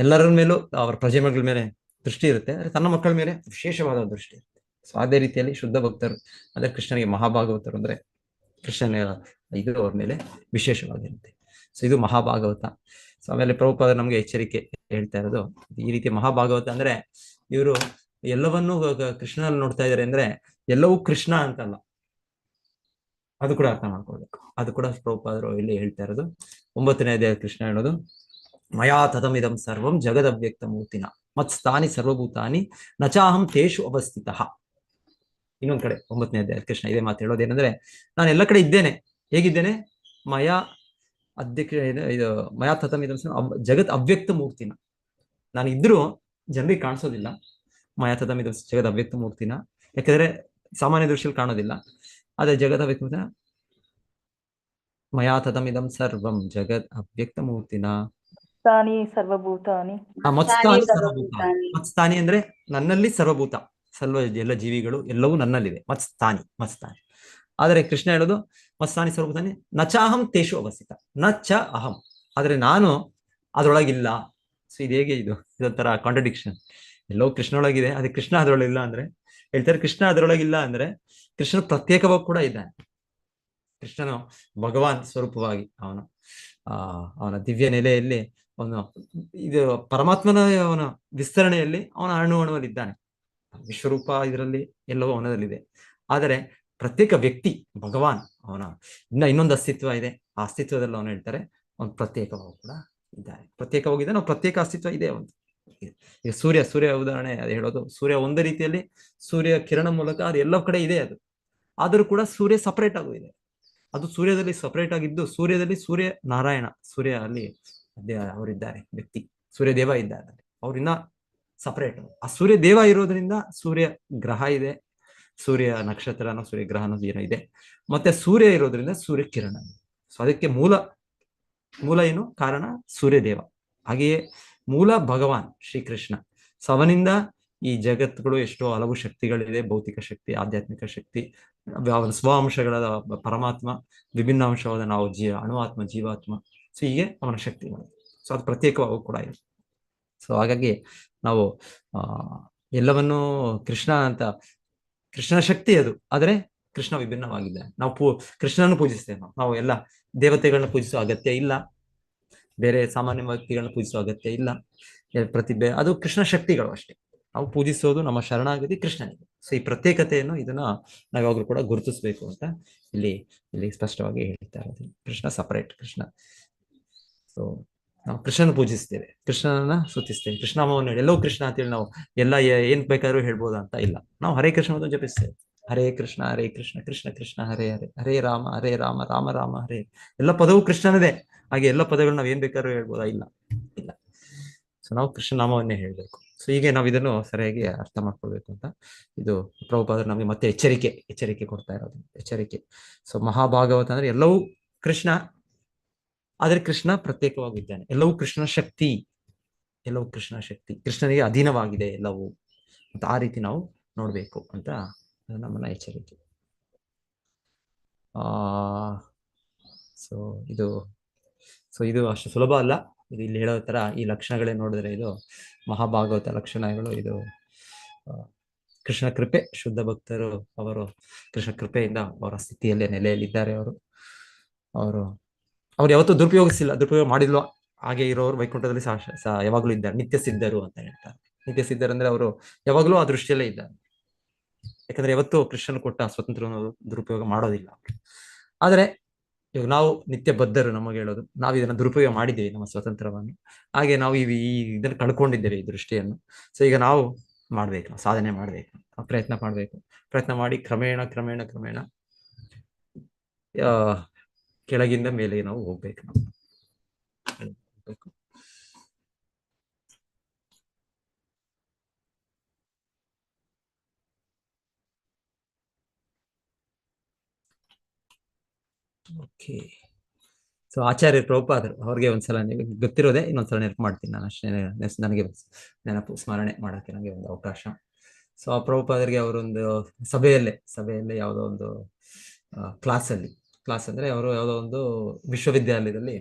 ಎಲ್ಲರ ಮೇಲೂ ಅವರ ಪ್ರಜೆಗಳ ಮೇಲೆ ದೃಷ್ಟಿ ಇರುತ್ತೆ, ಆದ್ರೆ ತನ್ನ ಮಕ್ಕಳ ಮೇಲೆ ವಿಶೇಷವಾದ ದೃಷ್ಟಿ ಇರುತ್ತೆ. ಸೊ ಅದೇ ರೀತಿಯಲ್ಲಿ ಶುದ್ಧ ಭಕ್ತರು ಅಂದ್ರೆ ಕೃಷ್ಣನಿಗೆ ಮಹಾಭಾಗವತರು ಅಂದ್ರೆ ಕೃಷ್ಣನ ಇದು ಅವ್ರ ಮೇಲೆ ವಿಶೇಷವಾಗಿರುತ್ತೆ. ಸೊ ಇದು ಮಹಾಭಾಗವತ. ಸೊ ಆಮೇಲೆ ಪ್ರಭುಪಾದ ನಮ್ಗೆ ಎಚ್ಚರಿಕೆ ಹೇಳ್ತಾ ಇರೋದು, ಈ ರೀತಿ ಮಹಾಭಾಗವತ ಅಂದ್ರೆ ಇವರು ಎಲ್ಲವನ್ನೂ ಕೃಷ್ಣನಲ್ಲಿ ನೋಡ್ತಾ ಇದ್ದಾರೆ ಅಂದ್ರೆ ಎಲ್ಲವೂ ಕೃಷ್ಣ ಅಂತಲ್ಲ, ಅದು ಕೂಡ ಅರ್ಥ ಮಾಡ್ಕೊಳ್ಬೇಕು. ಅದು ಕೂಡ ಪ್ರಭುಪಾದರು ಇಲ್ಲಿ ಹೇಳ್ತಾ ಇರೋದು. 9ನೇ ಅಧ್ಯಾಯ ಕೃಷ್ಣ ಹೇಳೋದು, ಮಯಾ ತದಮಿದಂ ಸರ್ವಂ ಜಗದವ್ಯಕ್ತ ಮೂರ್ತಿನ ಮತ್ ಸ್ಥಾನಿ ಸರ್ವಭೂತಾನಿ ನಚಾಹಂ ತೇಷು ಅವಸ್ಥಿತ. ಇನ್ನೊಂದ್ ಕಡೆ 9ನೇ ಅಧ್ಯಾಯ ಕೃಷ್ಣ ಇದೇ ಮಾತು ಹೇಳೋದು ಏನಂದ್ರೆ, ನಾನು ಎಲ್ಲ ಕಡೆ ಇದ್ದೇನೆ, ಹೇಗಿದ್ದೇನೆ, ಮಯಾ ಇದು ಮಯಾ ತತಮಿದಂ ಜಗತ್ ಅವ್ಯಕ್ತ ಮೂರ್ತಿನ, ನಾನು ಇದ್ರೂ ಜನರಿಗೆ ಕಾಣಿಸೋದಿಲ್ಲ, ಮಯಾ ತತಮಿದಂ ಜಗತ್ ಅವ್ಯಕ್ತ ಮೂರ್ತಿನ, ಯಾಕಂದ್ರೆ ಸಾಮಾನ್ಯ ದೃಷ್ಟಿಯಲ್ಲಿ ಕಾಣೋದಿಲ್ಲ, ಆದ್ರೆ ಜಗತ್ ಅವ್ಯಕ್ತ ಮೂರ್ತಿನ ಮಯಾ ತತಮಿದಂ ಸರ್ವಂ ಜಗತ್ ಅವ್ಯಕ್ತ ಮೂರ್ತಿನ ಸರ್ವಭೂತಾನಿ ಮತ್ಸ್ಥಾನಿ ಸರ್ವಭೂತಾನಿ. ಮತ್ಸ್ಥಾನಿ ಅಂದ್ರೆ ನನ್ನಲ್ಲಿ ಸರ್ವಭೂತ, ಎಲ್ಲ ಜೀವಿಗಳು ಎಲ್ಲವೂ ನನ್ನಲ್ಲಿದೆ, ಮತ್ಸ್ಥಾನಿ. ಆದರೆ ಕೃಷ್ಣ ಹೇಳೋದು ಮತ್ಸ್ಥಾನಿ ಸರ್ವಭೂತಾನಿ ನಚಾಹಂ ತೇಷು ಅವಸ್ಥಿತ, ನ ಚ ಅಹಂ, ಆದ್ರೆ ನಾನು ಅದ್ರೊಳಗಿಲ್ಲ. ಸೊ ಇದು ಹೇಗೆ, ಇದೊಂಥರ ಕಾಂಟ್ರಡಿಕ್ಷನ್. ಎಲ್ಲವೂ ಕೃಷ್ಣ ಒಳಗಿದೆ, ಅದೇ ಕೃಷ್ಣ ಅದ್ರೊಳಗಿಲ್ಲ ಅಂದ್ರೆ ಹೇಳ್ತಾರೆ, ಕೃಷ್ಣ ಅದ್ರೊಳಗಿಲ್ಲ ಅಂದ್ರೆ ಕೃಷ್ಣ ಪ್ರತ್ಯೇಕವಾಗಿ ಕೂಡ ಇದ್ದಾನೆ. ಕೃಷ್ಣನು ಭಗವಾನ್ ಸ್ವರೂಪವಾಗಿ ಅವನ ದಿವ್ಯ ನೆಲೆಯಲ್ಲಿ ಅವನು ಇದು ಪರಮಾತ್ಮನ ಅವನ ವಿಸ್ತರಣೆಯಲ್ಲಿ ಅವನ ಅಣುವಣುವಲ್ಲಿ ಇದ್ದಾನೆ, ವಿಶ್ವರೂಪ ಇದರಲ್ಲಿ ಎಲ್ಲವೂ ಅವನದಲ್ಲಿದೆ. ಆದರೆ ಪ್ರತ್ಯೇಕ ವ್ಯಕ್ತಿ ಭಗವಾನ್ ಅವನ ಇನ್ನೊಂದು ಅಸ್ತಿತ್ವ ಇದೆ, ಆ ಅಸ್ತಿತ್ವದಲ್ಲಿ ಅವನು ಹೇಳ್ತಾರೆ ಅವನು ಪ್ರತ್ಯೇಕವಾಗಿ ಕೂಡ ಇದ್ದಾನೆ, ಪ್ರತ್ಯೇಕವಾಗಿದ್ದಾನೆ, ನಾವು ಪ್ರತ್ಯೇಕ ಅಸ್ತಿತ್ವ ಇದೆ ಒಂದು. ಈಗ ಸೂರ್ಯ ಉದಾಹರಣೆ ಅದು ಹೇಳೋದು, ಸೂರ್ಯ ಒಂದು ರೀತಿಯಲ್ಲಿ ಸೂರ್ಯ ಕಿರಣ ಮೂಲಕ ಅದು ಎಲ್ಲ ಕಡೆ ಇದೆ, ಅದು ಆದರೂ ಕೂಡ ಸೂರ್ಯ ಸಪರೇಟ್ ಆಗೂ ಇದೆ, ಅದು ಸೂರ್ಯದಲ್ಲಿ ಸಪರೇಟ್ ಆಗಿದ್ದು, ಸೂರ್ಯದಲ್ಲಿ ಸೂರ್ಯ ನಾರಾಯಣ, ಸೂರ್ಯ ಅಲ್ಲಿ ಅವರಿದ್ದಾರೆ ವ್ಯಕ್ತಿ, ಸೂರ್ಯ ದೇವ ಇದ್ದಾರೆ, ಅವ್ರಿನ್ನ ಸಪರೇಟ್. ಆ ಸೂರ್ಯ ದೇವ ಇರೋದ್ರಿಂದ ಸೂರ್ಯ ಗ್ರಹ ಇದೆ, ಸೂರ್ಯ ನಕ್ಷತ್ರನೋ ಸೂರ್ಯ ಗ್ರಹನೋ ಏನೋ ಇದೆ, ಮತ್ತೆ ಸೂರ್ಯ ಇರೋದ್ರಿಂದ ಸೂರ್ಯ ಕಿರಣ ಇದೆ. ಸೊ ಅದಕ್ಕೆ ಮೂಲ ಏನು ಕಾರಣ, ಸೂರ್ಯ ದೇವ. ಹಾಗೆಯೇ ಮೂಲ ಭಗವಾನ್ ಶ್ರೀಕೃಷ್ಣ. ಸೊ ಅವನಿಂದ ಈ ಜಗತ್ತುಗಳು ಎಷ್ಟೋ ಹಲವು ಶಕ್ತಿಗಳಿದೆ, ಭೌತಿಕ ಶಕ್ತಿ, ಆಧ್ಯಾತ್ಮಿಕ ಶಕ್ತಿ, ಸ್ವ ಅಂಶಗಳಾದ ಪರಮಾತ್ಮ, ವಿಭಿನ್ನ ಅಂಶವಾದ ನಾವು ಅಣುವಾತ್ಮ, ಜೀವಾತ್ಮ. ಸೊ ಹೀಗೆ ಅವನ ಶಕ್ತಿಗಳು. ಸೊ ಅದು ಪ್ರತ್ಯೇಕವಾಗೂ ಕೂಡ ಇದೆ. ಸೊ ಹಾಗಾಗಿ ನಾವು ಎಲ್ಲವನ್ನೂ ಕೃಷ್ಣ ಅಂತ, ಕೃಷ್ಣನ ಶಕ್ತಿ ಅದು, ಆದ್ರೆ ಕೃಷ್ಣ ವಿಭಿನ್ನವಾಗಿದೆ. ನಾವು ಕೃಷ್ಣನ ಪೂಜಿಸ್ತೇವೆ, ನಾವು ಎಲ್ಲ ದೇವತೆಗಳನ್ನ ಪೂಜಿಸುವ ಅಗತ್ಯ ಇಲ್ಲ. ಬೇರೆ ಸಾಮಾನ್ಯ ವ್ಯಕ್ತಿಗಳನ್ನ ಪೂಜಿಸುವ ಅಗತ್ಯ ಇಲ್ಲ. ಪ್ರತಿಭೆ ಅದು ಕೃಷ್ಣ ಶಕ್ತಿಗಳು ಅಷ್ಟೇ. ನಾವು ಪೂಜಿಸೋದು ನಮ್ಮ ಶರಣಾಗತಿ ಕೃಷ್ಣನಿಗೆ. ಸೊ ಈ ಪ್ರತ್ಯೇಕತೆಯನ್ನು ಇದನ್ನ ನಾವು ಯಾವಾಗಲೂ ಕೂಡ ಗುರುತಿಸಬೇಕು ಅಂತ ಇಲ್ಲಿ ಇಲ್ಲಿ ಸ್ಪಷ್ಟವಾಗಿ ಹೇಳ್ತಾ ಇರೋದು. ಕೃಷ್ಣ ಸಪರೇಟ್, ಕೃಷ್ಣ. ಸೊ ನಾವು ಕೃಷ್ಣನ ಪೂಜಿಸ್ತೇವೆ, ಕೃಷ್ಣನನ್ನ ಸ್ತುತಿಸ್ತೇವೆ, ಕೃಷ್ಣನಾಮವನ್ನು ಎಲ್ಲವೂ ಕೃಷ್ಣ ಅಂತೇಳಿ ನಾವು ಎಲ್ಲ ಏನ್ ಬೇಕಾದ್ರೂ ಹೇಳ್ಬೋದಾ ಅಂತ ಇಲ್ಲ. ನಾವು ಹರೇ ಕೃಷ್ಣ ಅಂತ ಜಪಿಸ್ತೇವೆ. ಹರೇ ಕೃಷ್ಣ ಕೃಷ್ಣ ಕೃಷ್ಣ ಹರೇ ಹರೇ, ಹರೇ ರಾಮ ರಾಮ ರಾಮ ಹರೇ. ಎಲ್ಲ ಪದವು ಕೃಷ್ಣನದೇ. ಹಾಗೆ ಎಲ್ಲ ಪದಗಳು ನಾವ್ ಏನ್ ಬೇಕಾದ್ರೂ ಹೇಳ್ಬೋದಾ? ಇಲ್ಲ, ಇಲ್ಲ. ಸೊ ನಾವು ಕೃಷ್ಣ ನಾಮವನ್ನೇ ಹೇಳ್ಬೇಕು. ಸೊ ಹೀಗೆ ನಾವು ಇದನ್ನು ಸರಿಯಾಗಿ ಅರ್ಥ ಮಾಡ್ಕೊಳ್ಬೇಕು ಅಂತ ಇದು ಪ್ರಭುಪಾದರು ನಮಗೆ ಮತ್ತೆ ಎಚ್ಚರಿಕೆ ಕೊಡ್ತಾ ಇರೋದು, ಎಚ್ಚರಿಕೆ. ಸೊ ಮಹಾಭಾಗವತ ಅಂದ್ರೆ ಎಲ್ಲವೂ ಕೃಷ್ಣ, ಆದ್ರೆ ಕೃಷ್ಣ ಪ್ರತ್ಯೇಕವಾಗಿದ್ದಾನೆ. ಎಲ್ಲವೂ ಕೃಷ್ಣನ ಶಕ್ತಿ, ಎಲ್ಲವೂ ಕೃಷ್ಣನ ಶಕ್ತಿ, ಕೃಷ್ಣನಿಗೆ ಅಧೀನವಾಗಿದೆ ಎಲ್ಲವೂ ಅಂತ ಆ ರೀತಿ ನಾವು ನೋಡ್ಬೇಕು ಅಂತ ನಮ್ಮನ್ನ ಎಚ್ಚರಿಕೆ. ಸೊ ಇದು ಅಷ್ಟು ಸುಲಭ ಅಲ್ಲ. ಇದು ಇಲ್ಲಿ ಹೇಳೋ ತರ ಈ ಲಕ್ಷಣಗಳೇ ನೋಡಿದ್ರೆ ಇದು ಮಹಾಭಾಗವತ ಲಕ್ಷಣಗಳು. ಇದು ಕೃಷ್ಣ ಕೃಪೆ, ಶುದ್ಧ ಭಕ್ತರು ಅವರು ಕೃಷ್ಣ ಕೃಪೆಯಿಂದ ಅವರ ಸ್ಥಿತಿಯಲ್ಲೇ ನೆಲೆಯಲ್ಲಿದ್ದಾರೆ. ಅವರು ಯಾವತ್ತೂ ದುರುಪಯೋಗ ಮಾಡಿಲ್ವೋ ಹಾಗೆ ಇರೋರು ವೈಕುಂಠದಲ್ಲಿ ಯಾವಾಗ್ಲೂ ಇದ್ದಾರೆ. ನಿತ್ಯ ಸಿದ್ಧರು ಅಂತ ಹೇಳ್ತಾರೆ. ನಿತ್ಯ ಸಿದ್ಧರು ಅಂದ್ರೆ ಅವರು ಯಾವಾಗ್ಲೂ ಆ ದೃಷ್ಟಿಯಲ್ಲೇ ಇದ್ದಾರೆ. ಯಾಕಂದ್ರೆ ಯಾವತ್ತೂ ಕೃಷ್ಣನ್ ಕೊಟ್ಟ ಸ್ವತಂತ್ರವನ್ನು ದುರುಪಯೋಗ ಮಾಡೋದಿಲ್ಲ. ಆದ್ರೆ ಇವಾಗ ನಾವು ನಿತ್ಯ ಬದ್ಧರು, ನಮಗೆ ಹೇಳೋದು ನಾವು ಇದನ್ನ ದುರುಪಯೋಗ ಮಾಡಿದ್ದೇವೆ ನಮ್ಮ ಸ್ವತಂತ್ರವನ್ನು. ಹಾಗೆ ನಾವು ಇದನ್ನು ಕಳ್ಕೊಂಡಿದ್ದೇವೆ ಈ ದೃಷ್ಟಿಯನ್ನು. ಸೊ ಈಗ ನಾವು ಮಾಡ್ಬೇಕು, ಸಾಧನೆ ಮಾಡ್ಬೇಕು, ಪ್ರಯತ್ನ ಮಾಡ್ಬೇಕು. ಪ್ರಯತ್ನ ಮಾಡಿ ಕ್ರಮೇಣ ಕ್ರಮೇಣ ಕ್ರಮೇಣ ಕೆಳಗಿಂದ ಮೇಲೆ ನಾವು ಹೋಗ್ಬೇಕು. ಓಕೆ. ಸೊ ಆಚಾರ್ಯ ಪ್ರಭುಪಾದರು ಅವ್ರಿಗೆ ಒಂದ್ಸಲ ಗೊತ್ತಿರೋದೇ, ಇನ್ನೊಂದ್ಸಲ ನೆನಪು ಮಾಡ್ತೀನಿ ನಾನು ಅಷ್ಟೇ. ನನಗೆ ನೆನಪು ಸ್ಮರಣೆ ಮಾಡಕ್ಕೆ ನನಗೆ ಒಂದು ಅವಕಾಶ. ಸೊ ಆ ಪ್ರಭುಪಾದರಿಗೆ ಅವರೊಂದು ಸಭೆಯಲ್ಲೇ ಯಾವುದೋ ಒಂದು ಕ್ಲಾಸ್ ಅಂದ್ರೆ ಅವರು ಯಾವುದೋ ಒಂದು ವಿಶ್ವವಿದ್ಯಾಲಯದಲ್ಲಿ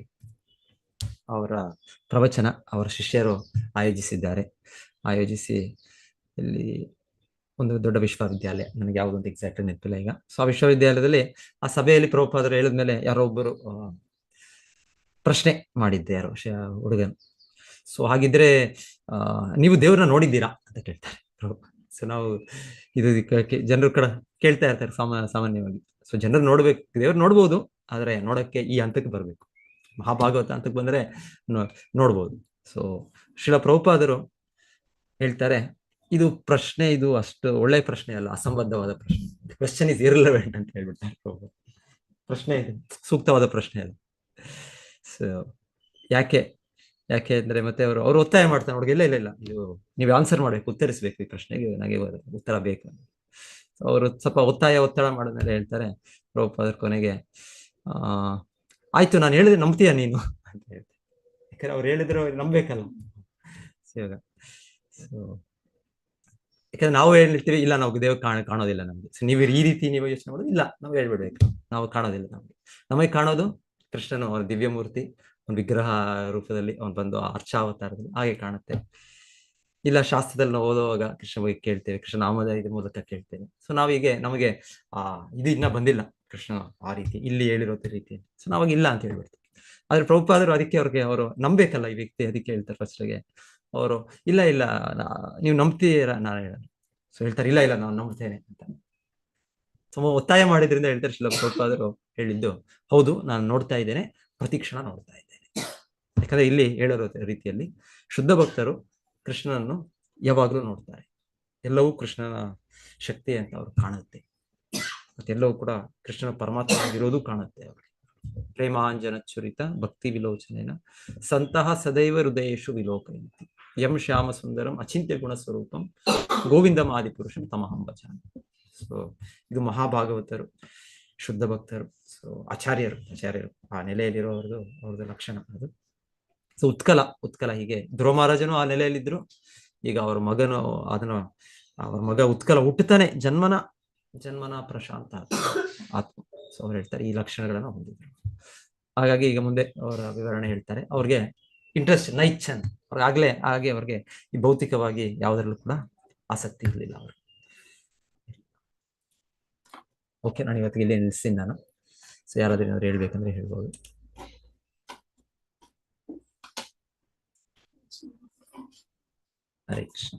ಅವರ ಪ್ರವಚನ ಅವರ ಶಿಷ್ಯರು ಆಯೋಜಿಸಿ ಇಲ್ಲಿ ಒಂದು ದೊಡ್ಡ ವಿಶ್ವವಿದ್ಯಾಲಯ, ನನಗೆ ಯಾವುದೊಂದು ಎಕ್ಸಾಕ್ಟ್ ನೆನಪಿಲ್ಲ ಈಗ. ಸೊ ಆ ವಿಶ್ವವಿದ್ಯಾಲಯದಲ್ಲಿ ಆ ಸಭೆಯಲ್ಲಿ ಪ್ರಭುಪಾದರು ಹೇಳಿದ್ಮೇಲೆ ಯಾರೋ ಒಬ್ಬರು ಪ್ರಶ್ನೆ ಮಾಡಿದ್ದೆ, ಯಾರೋ ಹುಡುಗನ್. ಸೊ ಹಾಗಿದ್ರೆ ನೀವು ದೇವ್ರನ್ನ ನೋಡಿದ್ದೀರಾ ಅಂತ ಕೇಳ್ತಾರೆ. ಸೊ ನಾವು ಇದು ಜನರು ಕೇಳ್ತಾ ಇರ್ತಾರೆ ಸಾಮಾನ್ಯವಾಗಿ. ಸೊ ಜನರು ನೋಡ್ಬೇಕು, ದೇವ್ರು ನೋಡ್ಬೋದು, ಆದ್ರೆ ನೋಡಕ್ಕೆ ಈ ಹಂತಕ್ಕೆ ಬರ್ಬೇಕು, ಮಹಾಭಾಗವತ ಹಂತಕ್ಕೆ ಬಂದ್ರೆ ನೋಡ್ಬೋದು. ಸೊ ಶ್ರೀಲ ಪ್ರಭುಪಾದರು ಹೇಳ್ತಾರೆ, ಇದು ಅಷ್ಟು ಒಳ್ಳೆ ಪ್ರಶ್ನೆ ಅಲ್ಲ, ಅಸಂಬದ್ಧವಾದ ಪ್ರಶ್ನೆ. ಕ್ವೆಶ್ಚನ್ ಇಸ್ ಇರ್ರಿಲೆವೆಂಟ್ ಅಂತ ಹೇಳ್ಬಿಡ್ತಾರೆ. ಪ್ರಶ್ನೆ ಇದು ಸೂಕ್ತವಾದ ಪ್ರಶ್ನೆ ಅಲ್ಲ. ಸೊ ಯಾಕೆ ಅಂದ್ರೆ ಮತ್ತೆ ಅವರು ಒತ್ತಾಯ ಮಾಡ್ತಾರೆ ಅವ್ರಿಗೆ, ಇಲ್ಲ ನೀವು ಆನ್ಸರ್ ಮಾಡ್ಬೇಕು, ಉತ್ತರಿಸ್ಬೇಕು ಈ ಪ್ರಶ್ನೆಗೆ, ನನಗೆ ಉತ್ತರ ಬೇಕು. ಅವರು ಸ್ವಲ್ಪ ಒತ್ತಡ ಮಾಡಿದ್ಮೇಲೆ ಹೇಳ್ತಾರೆ ಪ್ರಭುಪಾದರ ಕೊನೆಗೆ, ಆಯ್ತು ನಾನು ಹೇಳಿದ್ರೆ ನಂಬ್ತೀಯ ನೀನು ಅಂತ ಹೇಳ್ತಾರೆ. ಯಾಕಂದ್ರೆ ಅವ್ರು ಹೇಳಿದ್ರು ನಂಬೇಕಲ್ಲ. ಸೊ ಯಾಕಂದ್ರೆ ನಾವು ಹೇಳಿರ್ತೀವಿ, ಇಲ್ಲ ನಾವು ದೇವ್ ಕಾಣೋದಿಲ್ಲ ನಮ್ಗೆ. ಸೊ ನೀವು ಈ ರೀತಿ ನೀವು ಯೋಚನೆ ಮಾಡೋದು, ಇಲ್ಲ ನಾವು ಹೇಳ್ಬಿಡ್ಬೇಕು, ನಾವು ಕಾಣೋದಿಲ್ಲ. ನಮಗೆ ಕಾಣೋದು ಕೃಷ್ಣನು ಅವರ ದಿವ್ಯ ಮೂರ್ತಿ, ಒಂದು ವಿಗ್ರಹ ರೂಪದಲ್ಲಿ ಅವನು ಬಂದು ಅರ್ಚಾವತಾರದಲ್ಲಿ ಹಾಗೆ ಕಾಣುತ್ತೆ. ಇಲ್ಲ ಶಾಸ್ತ್ರದಲ್ಲಿ ನಾವು ಓದುವಾಗ ಕೃಷ್ಣ ಬಗ್ಗೆ ಕೇಳ್ತೇವೆ, ಕೃಷ್ಣ ನಾಮದ ಮೂಲಕ ಕೇಳ್ತೇವೆ. ಸೊ ನಾವೀಗೆ ನಮಗೆ ಇದು ಇನ್ನ ಬಂದಿಲ್ಲ ಕೃಷ್ಣ ಆ ರೀತಿ ಇಲ್ಲಿ ಹೇಳಿರೋ ರೀತಿ. ಸೊ ನಾವಾಗ ಇಲ್ಲ ಅಂತ ಹೇಳ್ಬಿಡ್ತೀವಿ. ಆದ್ರೆ ಪ್ರಭುಪಾದರು ಅದಕ್ಕೆ ಅವರು ನಂಬೇಕಲ್ಲ ಈ ವ್ಯಕ್ತಿ, ಅದಕ್ಕೆ ಹೇಳ್ತಾರೆ ಫಸ್ಟ್ಗೆ ಅವರು, ಇಲ್ಲ ನೀವು ನಂಬ್ತೀರಾ ನಾನು ಹೇಳೋದು. ಸೊ ಹೇಳ್ತಾರೆ, ಇಲ್ಲ ನಾನು ನಂಬ್ತೇನೆ ಅಂತ. ಒತ್ತಾಯ ಮಾಡಿದ್ರಿಂದ ಹೇಳ್ತಾರೆ ಶ್ರೀಲ ಪ್ರಭುಪಾದರು ಹೇಳಿದ್ದು, ಹೌದು ನಾನು ನೋಡ್ತಾ ಇದ್ದೇನೆ, ಪ್ರತಿಕ್ಷಣ ನೋಡ್ತಾ ಇದ್ದೇನೆ. ಯಾಕಂದ್ರೆ ಇಲ್ಲಿ ಹೇಳಿರೋ ರೀತಿಯಲ್ಲಿ ಶುದ್ಧ ಭಕ್ತರು ಕೃಷ್ಣನನ್ನು ಯಾವಾಗಲೂ ನೋಡ್ತಾರೆ. ಎಲ್ಲವೂ ಕೃಷ್ಣನ ಶಕ್ತಿ ಅಂತ ಅವ್ರು ಕಾಣುತ್ತೆ. ಮತ್ತೆಲ್ಲವೂ ಕೂಡ ಕೃಷ್ಣನ ಪರಮಾತ್ಮ ಇರೋದು ಕಾಣುತ್ತೆ ಅವ್ರಿಗೆ. ಪ್ರೇಮಾಂಜನ ಚುರಿತ ಭಕ್ತಿ ವಿಲೋಚನೆನ ಸಂತಹ ಸದೈವ ಹೃದಯೇಶು ವಿಲೋಕಯಂತಿ ಯಂ ಶ್ಯಾಮ ಸುಂದರಂ ಅಚಿಂತ್ಯ ಗುಣ ಸ್ವರೂಪಂ ಗೋವಿಂದಂ ಆದಿಪುರುಷಂ ತಮಹಂ ಭಜಾಮಿ. ಸೊ ಇದು ಮಹಾಭಾಗವತರು, ಶುದ್ಧ ಭಕ್ತರು, ಸೊ ಆಚಾರ್ಯರು ಆ ಅವ್ರದ್ದು ಲಕ್ಷಣ ಅದು. ಸೊ ಉತ್ಕಲ ಹೀಗೆ ಧ್ರುವ ಮಹಾರಾಜನು ಆ ನೆಲೆಯಲ್ಲಿದ್ರು. ಈಗ ಅವ್ರ ಮಗ ಉತ್ಕಲ ಹುಟ್ಟುತ್ತಾನೆ, ಜನ್ಮನ ಪ್ರಶಾಂತ ಆತ್ಮ. ಸೊ ಅವ್ರು ಹೇಳ್ತಾರೆ ಈ ಲಕ್ಷಣಗಳನ್ನ ಹೊಂದಿದ್ರು. ಹಾಗಾಗಿ ಈಗ ಮುಂದೆ ಅವರ ವಿವರಣೆ ಹೇಳ್ತಾರೆ. ಅವ್ರಿಗೆ ಇಂಟ್ರೆಸ್ಟ್ ನೈಚ್ಛನ್ ಅವ್ರಿಗೆ ಈ ಭೌತಿಕವಾಗಿ ಯಾವುದರಲ್ಲೂ ಕೂಡ ಆಸಕ್ತಿ ಇರಲಿಲ್ಲ ಅವರು. ಓಕೆ, ನಾನು ಇವತ್ತಿಗೆ ಇಲ್ಲಿ ನಿಲ್ಲಿಸ್ತೀನಿ ನಾನು. ಸೊ ಯಾರಾದ್ರೂ ಏನಾದ್ರು ಹೇಳ್ಬೇಕಂದ್ರೆ ಹೇಳ್ಬೋದು. ಹರೇ ಕೃಷ್ಣ.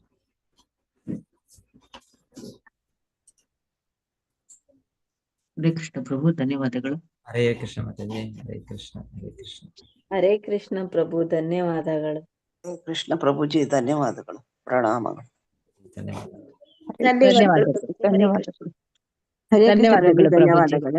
ಹರೇ ಕೃಷ್ಣ ಪ್ರಭು, ಧನ್ಯವಾದಗಳು. ಹರೇ ಕೃಷ್ಣ ಮಾತಾಜಿ. ಹರೇ ಕೃಷ್ಣ, ಹರೇ ಕೃಷ್ಣ. ಹರೇ ಕೃಷ್ಣ ಪ್ರಭು, ಧನ್ಯವಾದಗಳು. ಹರೇ ಕೃಷ್ಣ ಪ್ರಭುಜಿ, ಧನ್ಯವಾದಗಳು, ಪ್ರಣಾಮಗಳು. ಧನ್ಯವಾದ. ಧನ್ಯವಾದಗಳು. ಧನ್ಯವಾದಗಳು. ಹರೇ ಕೃಷ್ಣ ಪ್ರಭು, ಧನ್ಯವಾದಗಳು.